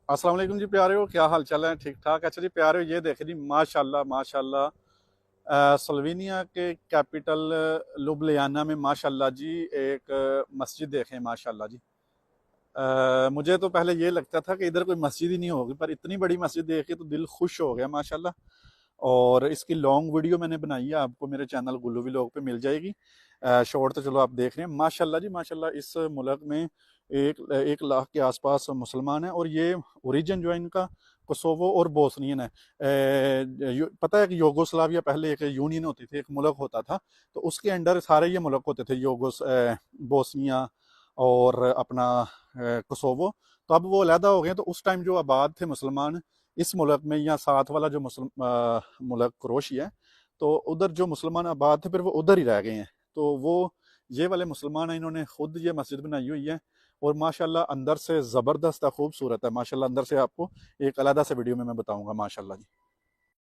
अस्सलाम वालेकुम जी प्यारे हो, क्या हाल चाल है? ठीक ठाक। अच्छा जी प्यारे हो, ये देखे जी माशाल्लाह माशाल्लाह। स्लोवेनिया के कैपिटल लुब्लियाना में माशाल्लाह जी एक मस्जिद देखें माशाल्लाह जी। मुझे तो पहले ये लगता था कि इधर कोई मस्जिद ही नहीं होगी, पर इतनी बड़ी मस्जिद देख के तो दिल खुश हो गया माशाल्लाह। और इसकी लॉन्ग वीडियो मैंने बनाई है, आपको मेरे चैनल गुल्लू व्लॉग पे मिल जाएगी। शॉर्ट तो चलो आप देख रहे हैं माशाल्लाह जी माशाल्लाह। इस मुल्क में एक 1 लाख के आसपास मुसलमान हैं, और ये ओरिजिन जो है इनका कोसोवो और बोस्नियन है। पता है कि योगोस्लाविया पहले एक यूनियन होती थी, एक मुल्क होता था, तो उसके अंडर सारे ये मुल्क होते थे, बोस्निया और अपना कोसोवो। तो अब वो अलहदा हो गए, तो उस टाइम जो आबाद थे मुसलमान इस मुल्क में, या साथ वाला जो मुल्क क्रोशिया है, तो उधर जो मुसलमान आबाद थे फिर वो उधर ही रह गए हैं। तो वो ये वाले मुसलमान हैं, इन्होंने खुद ये मस्जिद बनाई हुई है, और माशाल्लाह अंदर से ज़बरदस्त है, खूबसूरत है माशाल्लाह। अंदर से आपको एक अलहदा से वीडियो में मैं बताऊंगा माशाल्लाह जी।